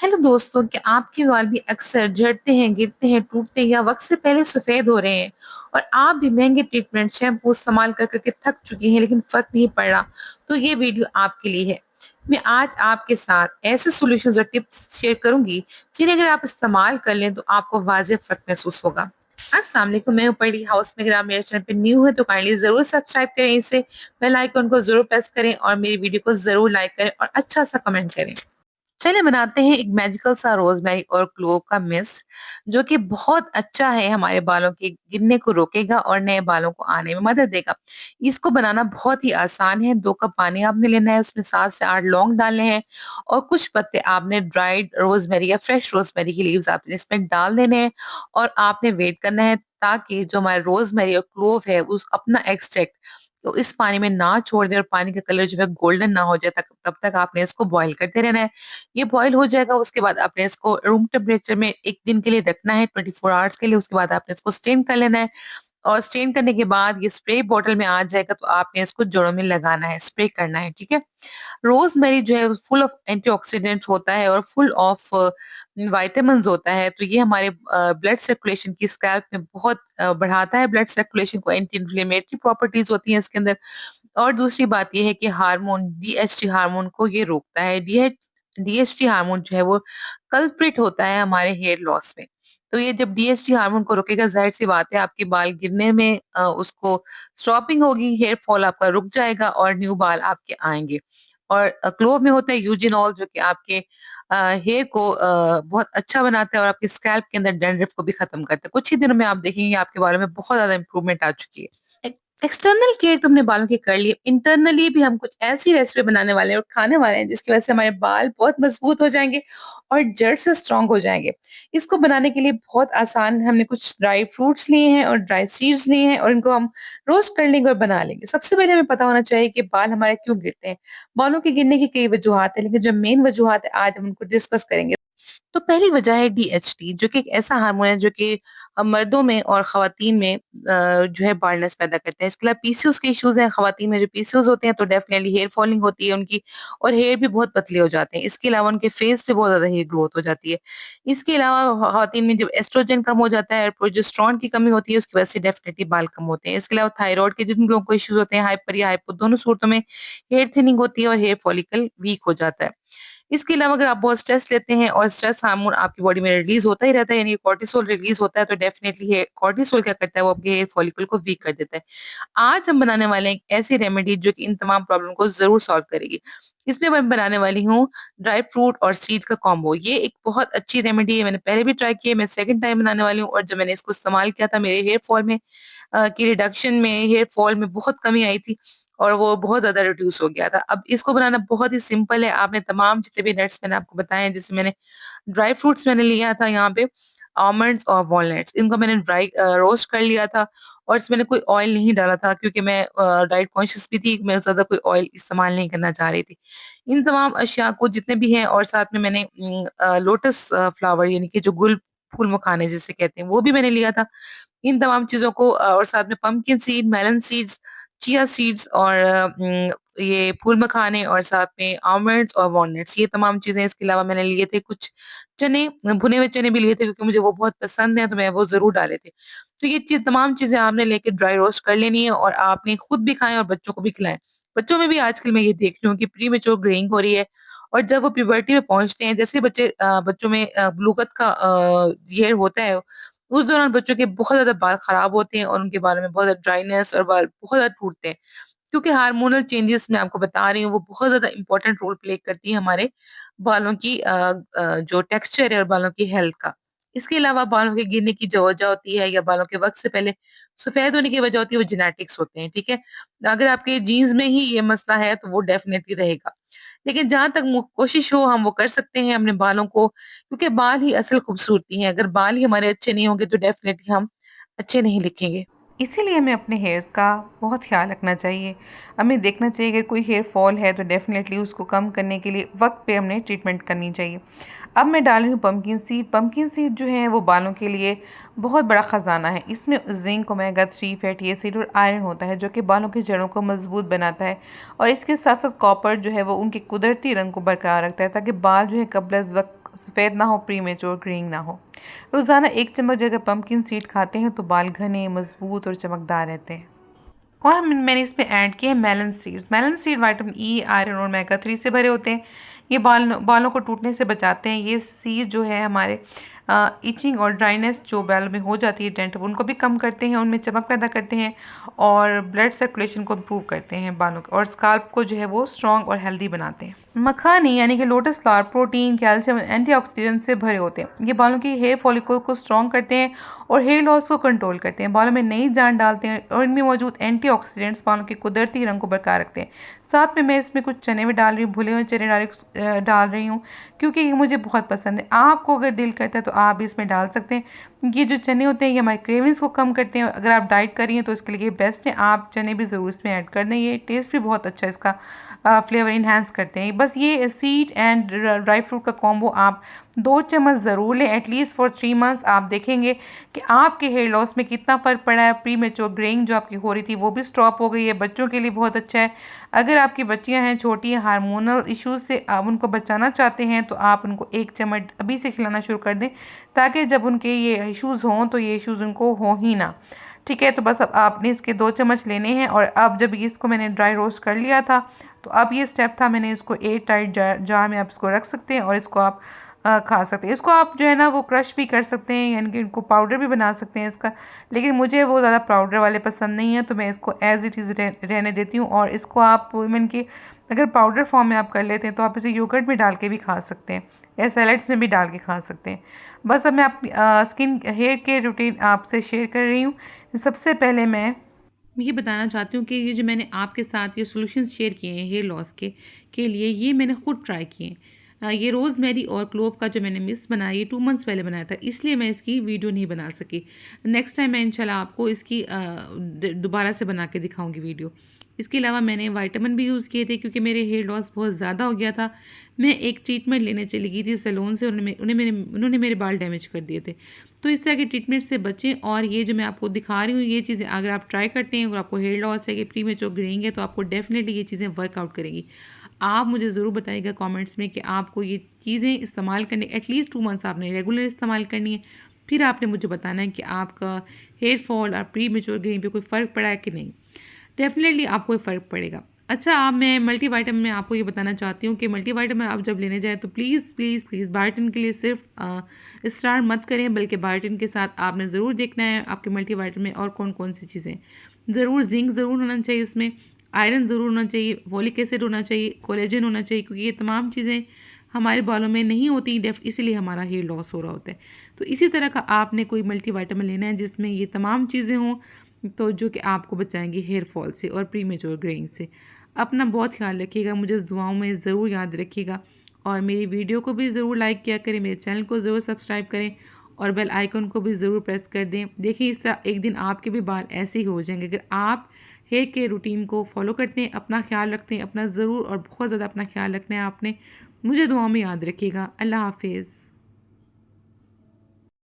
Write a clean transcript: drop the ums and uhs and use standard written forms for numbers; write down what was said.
Hello दोस्तों, क्या आपके बाल भी अक्सर झड़ते हैं, गिरते हैं, टूटते हैं या वक्त से पहले सफेद हो रहे हैं और आप भी महंगे ट्रीटमेंट शैम्पू इस्तेमाल कर करके थक चुके हैं लेकिन फर्क नहीं पड़ रहा? तो ये वीडियो आपके लिए है। मैं आज आपके साथ ऐसे सॉल्यूशंस और टिप्स शेयर करूंगी जिन्हें अगर आप इस्तेमाल कर लें तो आपको वाज़ेह फर्क महसूस होगा। अस्सलाम वालेकुम, मैं हूं परी हाउस में। अगर आप मेरे चैनल पे न्यू है तो काइंडली जरूर सब्सक्राइब करें, इसे बेल आइकन को जरूर प्रेस करें और मेरी वीडियो को जरूर लाइक करें और अच्छा सा कमेंट करें। चलिए बनाते हैं एक मैजिकल सा रोजमेरी और क्लोव का मिस्ट, जो कि बहुत अच्छा है, हमारे बालों के गिरने को रोकेगा और नए बालों को आने में मदद देगा। इसको बनाना बहुत ही आसान है। 2 कप पानी आपने लेना है, उसमें 7 से 8 लौंग डालने हैं और कुछ पत्ते आपने ड्राइड रोजमेरी या फ्रेश रोजमेरी की लीव्स आपने इसमें डाल देने हैं और आपने वेट करना है ताकि जो हमारा रोजमेरी और क्लोव है उस अपना एक्सट्रैक्ट तो इस पानी में ना छोड़ दें और पानी का कलर जो है गोल्डन ना हो जाए तक तब तक आपने इसको बॉईल करते रहना है। ये बॉईल हो जाएगा, उसके बाद आपने इसको रूम टेम्परेचर में 1 दिन के लिए रखना है, 24 आवर्स के लिए। उसके बाद आपने इसको स्टेन कर लेना है और स्टेन करने के बाद ये स्प्रे बॉटल में आ जाएगा तो आपने इसको जड़ों में लगाना है, स्प्रे करना है, ठीक है? रोज़मेरी जो है फुल ऑफ एंटीऑक्सीडेंट्स होता है और फुल ऑफ विटामिन्स होता है, तो ये हमारे ब्लड सर्कुलेशन की स्कैल्प में बहुत बढ़ाता है ब्लड सर्कुलेशन को, एंटी इन्फ्लेमेटरी प्रॉपर्टीज़ होती हैं इसके अंदर। और दूसरी बात ये है कि हार्मोन डीएचटी हार्मोन को ये रोकता है। डीएचटी हार्मोन जो है वो कल्प्रिट होता है हमारे हेयर लॉस में। तो ये जब डीएचटी हार्मोन को रोकेगा, ज़ाहिर-सी बात है आपके बाल गिरने में उसको स्टॉपिंग होगी, हेयर फॉल आपका रुक जाएगा और न्यू बाल आपके आएँगे। और क्लोव में होता है यूजिनॉल, जो कि आपके हेयर को बहुत अच्छा बनाता है और आपके स्कैल्प के अंदर डैंड्रफ को भी खत्म करता है। कुछ ही दिनों में आप देखेंगे आपके बालों में बहुत ज़्यादा इम्प्रूवमेंट आ चुकी है। एक्सटर्नल केयर तो हमने बालों की कर ली, इंटरनली भी हम कुछ ऐसी रेसिपी बनाने वाले हैं और खाने वाले हैं जिसकी वजह से हमारे बाल बहुत मजबूत हो जाएँगे और जड़ से स्ट्रॉन्ग हो जाएँगे। इसको बनाने के लिए बहुत आसान, हमने कुछ ड्राई फ्रूट्स लिए हैं और ड्राई सीड्स लिए हैं और इनको हम रोस्ट कर लेंगे और बना लेंगे। सबसे पहले हमें पता होना चाहिए कि बाल हमारे क्यों गिरते हैं। बालों के गिरने की कई वजूहात हैं, लेकिन जो मेन वजूहात है आज हम उनको डिस्कस करेंगे। तो पहली वजह है डीएचटी, जो कि एक ऐसा हार्मोन है जो कि मर्दों में और खवातीन में जो है बाल्डनेस पैदा करता है। इसके अलावा पीसीओएस के इश्यूज हैं, खवातीन में जो पीसीओएस होते हैं तो डेफिनेटली हेयर फॉलिंग होती है उनकी और हेयर भी बहुत पतले हो जाते हैं। इसके अलावा उनके फेस पे बहुत ज्यादा हेयर ग्रोथ हो जाती है। इसके अलावा खवातीन में जब एस्ट्रोजन कम हो जाता है और प्रोजेस्टेरोन की कमी होती है, उसकी वजह से डेफिनेटली बाल कम होते हैं। इसके अलावा थायराइड के जिन लोगों को इश्यूज होते हैं, हाइपर या हाइपो, दोनों सूरतों में हेयर थिनिंग होती है और हेयर फॉलिकल वीक हो जाता है। इसके अलावा अगर आप बहुत स्ट्रेस लेते हैं और स्ट्रेस हार्मोन आपकी बॉडी में रिलीज होता ही रहता है, यानी कॉर्टिसोल रिलीज होता है, तो डेफिनेटली ये कॉर्टिसोल क्या करता है, वो आपके हेयर फॉलिकल को वीक कर देता है। आज हम बनाने वाले हैं एक ऐसी रेमेडी जो कि इन तमाम प्रॉब्लम को ज़रूर सॉल्व करेगी। इसमें मैं बनाने वाली हूँ ड्राई फ्रूट और सीड का कॉम्बो। ये एक बहुत अच्छी रेमेडी है, मैंने पहले भी ट्राई की है, मैं सेकंड टाइम बनाने वाली हूँ और जब मैंने इसको इस्तेमाल किया था मेरे हेयर फॉल में की रिडक्शन में, हेयर फॉल में बहुत कमी आई थी और वो बहुत ज़्यादा रिड्यूस हो गया था। अब इसको बनाना बहुत ही सिंपल है। आपने तमाम जितने भी नट्स मैंने आपको बताए हैं, जैसे मैंने ड्राई फ्रूट्स मैंने लिया था यहाँ पे, आलमंड्स और वॉलनट्स, इनको मैंने रोस्ट कर लिया था और इसमें मैंने कोई ऑयल नहीं डाला था क्योंकि मैं डाइट कॉन्शियस भी थी, मैं ज़्यादा कोई ऑयल इस्तेमाल नहीं करना चाह रही थी। इन तमाम अशिया को जितने भी हैं और साथ में मैंने लोटस फ्लावर, यानी कि जो गुल फूल मखाने जिसे कहते हैं, वो भी मैंने लिया था। इन तमाम चीज़ों को और साथ में pumpkin seed, melon seeds, chia seeds और ये फूल मखाने और साथ में आलमंड्स और वॉलनट्स, ये तमाम चीज़ें। इसके अलावा मैंने लिए थे कुछ चने, भुने हुए चने भी लिए थे क्योंकि मुझे वो बहुत पसंद हैं, तो मैं वो ज़रूर डाले थे। तो ये तमाम चीज़ें आपने लेके ड्राई रोस्ट कर लेनी है और आपने खुद भी खाएँ और बच्चों को भी खिलाएँ। बच्चों में भी आजकल मैं ये देख रही हूँ कि प्रीमेच्योर ग्रेइंग हो रही है और जब वो प्यूबर्टी में पहुँचते हैं, जैसे बच्चों में बलूगत का ये होता है, उस दौरान बच्चों के बहुत ज़्यादा बाल खराब होते हैं और उनके बालों में बहुत ज़्यादा ड्राइनेस और बाल बहुत ज़्यादा टूटते हैं। क्योंकि हार्मोनल चेंजेस मैं आपको बता रही हूँ, वो बहुत ज़्यादा इम्पोर्टेंट रोल प्ले करती है हमारे बालों की जो टेक्सचर है और बालों की हेल्थ का। इसके अलावा बालों के गिरने की जो वजह होती है या बालों के वक़्त से पहले सफ़ेद होने की वजह होती है, वो जेनेटिक्स होते हैं, ठीक है? अगर आपके जीन्स में ही ये मसला है तो वो डेफ़िनेटली रहेगा। लेकिन जहाँ तक कोशिश हो हम वो कर सकते हैं अपने बालों को, क्योंकि बाल ही असल खूबसूरती है। अगर बाल ही हमारे अच्छे नहीं होंगे तो डेफ़िनेटली हम अच्छे नहीं दिखेंगे। इसीलिए हमें अपने हेयर्स का बहुत ख़्याल रखना चाहिए। हमें देखना चाहिए अगर कोई हेयर फॉल है तो डेफ़िनेटली उसको कम करने के लिए वक्त पे हमने ट्रीटमेंट करनी चाहिए। अब मैं डाल रही हूँ पम्पकिन सीड। पम्पकिन सीड जो है वो बालों के लिए बहुत बड़ा ख़जाना है। इसमें जिंक, ओमेगा 3 फैटी एसिड और आयरन होता है जो कि बालों की जड़ों को मजबूत बनाता है और इसके साथ साथ कॉपर जो है वो उनके कुदरती रंग को बरकरार रखता है ताकि बाल जो है कब्ल अज़ वक्त सफ़ेद ना हो, प्रीमेच्योर ग्रेइंग ना हो। रोज़ाना 1 चम्मच अगर पम्पकिन सीड खाते हैं तो बाल घने, मजबूत और चमकदार रहते हैं। और मैंने इसमें ऐड किए हैं melon seeds. Melon seed vitamin E, iron और ओमेगा 3 से भरे होते हैं। ये बालों को टूटने से बचाते हैं। ये सीड जो है हमारे इचिंग और ड्राइनेस जो बालों में हो जाती है डेंट, उनको भी कम करते हैं, उनमें चमक पैदा करते हैं और ब्लड सर्कुलेशन को इम्प्रूव करते हैं बालों के, और स्काल्प को जो है वो स्ट्रॉन्ग और हेल्दी बनाते हैं। मखानी यानी कि लोटस फ्लावर प्रोटीन, कैल्शियम और एंटीऑक्सीडेंट से भरे होते हैं। ये बालों की हेयर फॉलिकल को स्ट्रॉन्ग करते हैं और हेयर लॉस को कंट्रोल करते हैं। बालों में नई जान डालते हैं और इनमें मौजूद एंटीऑक्सीडेंट्स बालों के कुदरती रंग को बरकरार रखते हैं। साथ में मैं इसमें कुछ चने भी डाल रही हूँ, भुने हुए चने डाल रही हूँ, क्योंकि ये मुझे बहुत पसंद है। आपको अगर दिल करता है तो आप भी इसमें डाल सकते हैं। ये जो चने होते हैं ये हमारे क्रेविंग्स को कम करते हैं। अगर आप डाइट कर रही हैं तो इसके लिए बेस्ट है, आप चने भी ज़रूर इसमें ऐड कर दें। ये टेस्ट भी बहुत अच्छा इसका फ्लेवर इन्हांस करते हैं। बस ये सीड एंड ड्राई फ्रूट का कॉम्बो आप 2 चम्मच ज़रूर लें एटलीस्ट फॉर 3 मंथ्स। आप देखेंगे कि आपके हेयर लॉस में कितना फ़र्क पड़ा है। प्रीमेच्योर ग्रेइंग जो आपकी हो रही थी वो भी स्टॉप हो गई है। बच्चों के लिए बहुत अच्छा है। अगर आपकी बच्चियां हैं छोटी हैं, हार्मोनल इश्यूज से आप उनको बचाना चाहते हैं तो आप उनको 1 चम्मच अभी से खिलाना शुरू कर दें, ताकि जब उनके ये इश्यूज़ हों तो ये इश्यूज़ उनको हों ही ना। ठीक है, तो बस अब आपने इसके 2 चम्मच लेने हैं। और अब जब इसको मैंने ड्राई रोस्ट कर लिया था तो अब ये स्टेप था, मैंने इसको एयर टाइट जार में आप इसको रख सकते हैं और इसको आप खा सकते हैं। इसको आप जो है ना वो क्रश भी कर सकते हैं, यानी कि इनको पाउडर भी बना सकते हैं इसका, लेकिन मुझे वो ज़्यादा पाउडर वाले पसंद नहीं है तो मैं इसको एज़ इट इज़ रहने देती हूँ। और इसको आप इवन कि अगर पाउडर फॉर्म में आप कर लेते हैं तो आप इसे योगर्ट में डाल के भी खा सकते हैं या सैलड्स में भी डाल के खा सकते हैं। बस अब मैं अपनी स्किन हेयर केयर रूटीन आपसे शेयर कर रही हूँ। सबसे पहले मैं ये बताना चाहती हूँ कि ये जो मैंने आपके साथ ये सॉल्यूशंस शेयर किए हैं हेयर लॉस के लिए, ये मैंने खुद ट्राई किए हैं। ये रोज़मेरी और क्लोव का जो मैंने मिक्स बनाया, ये 2 मंथ्स पहले बनाया था, इसलिए मैं इसकी वीडियो नहीं बना सकी। नेक्स्ट टाइम मैं इंशाल्लाह आपको इसकी दोबारा से बना के दिखाऊंगी वीडियो। इसके अलावा मैंने विटामिन भी यूज़ किए थे, क्योंकि मेरे हेयर लॉस बहुत ज़्यादा हो गया था। मैं एक ट्रीटमेंट लेने चली गई थी सैलून से, उन्होंने मेरे बाल डैमेज कर दिए थे। तो इस तरह के ट्रीटमेंट से बचें। और ये जो मैं आपको दिखा रही हूँ ये चीज़ें अगर आप ट्राई करते हैं, अगर आपको हेयर लॉस है कि प्रीमेच्योर ग्रेइंग है, तो आपको डेफिनेटली ये चीज़ें वर्कआउट करेंगी। आप मुझे ज़रूर बताइएगा कमेंट्स में कि आपको ये चीज़ें इस्तेमाल करनी, एटलीस्ट 2 मंथ्स आपने रेगुलर इस्तेमाल करनी है। फिर आपने मुझे बताना है कि आपका हेयर फॉल और प्रीमेच्योर ग्रेइंग पे कोई फ़र्क पड़ा है कि नहीं। डेफिनेटली आपको फ़र्क पड़ेगा। अच्छा, अब मैं मल्टीविटामिन में आपको ये बताना चाहती हूँ कि मल्टीविटामिन आप जब लेने जाएँ तो प्लीज़ प्लीज़ प्लीज़ बायोटिन के लिए सिर्फ स्टार मत करें, बल्कि बायोटिन के साथ आपने ज़रूर देखना है आपके मल्टीविटामिन में और कौन कौन सी चीज़ें ज़रूर। जिंक ज़रूर होना चाहिए उसमें, आयरन ज़रूर होना चाहिए, फोलिक एसिड होना चाहिए, कोलेजन होना चाहिए, क्योंकि ये तमाम चीज़ें हमारे बालों में नहीं होती इसीलिए हमारा हेयर लॉस हो रहा होता है। तो इसी तरह का आपने कोई मल्टीविटामिन लेना है जिसमें ये तमाम चीज़ें हों, तो जो कि आपको बचाएंगी हेयर फॉल से और प्रीमेच्योर ग्रेइंग से। अपना बहुत ख्याल रखिएगा, मुझे इस दुआओं में ज़रूर याद रखिएगा और मेरी वीडियो को भी ज़रूर लाइक किया करें, मेरे चैनल को ज़रूर सब्सक्राइब करें और बेल आइकन को भी ज़रूर प्रेस कर दें। देखिए, इस तरह एक दिन आपके भी बाल ऐसे ही हो जाएंगे अगर आप हेयर केयर रूटीन को फॉलो करते हैं, अपना ख्याल रखते हैं। अपना ज़रूर और बहुत ज़्यादा अपना ख्याल रखना है आपने। मुझे दुआओं में याद रखिएगा। अल्लाह हाफिज़।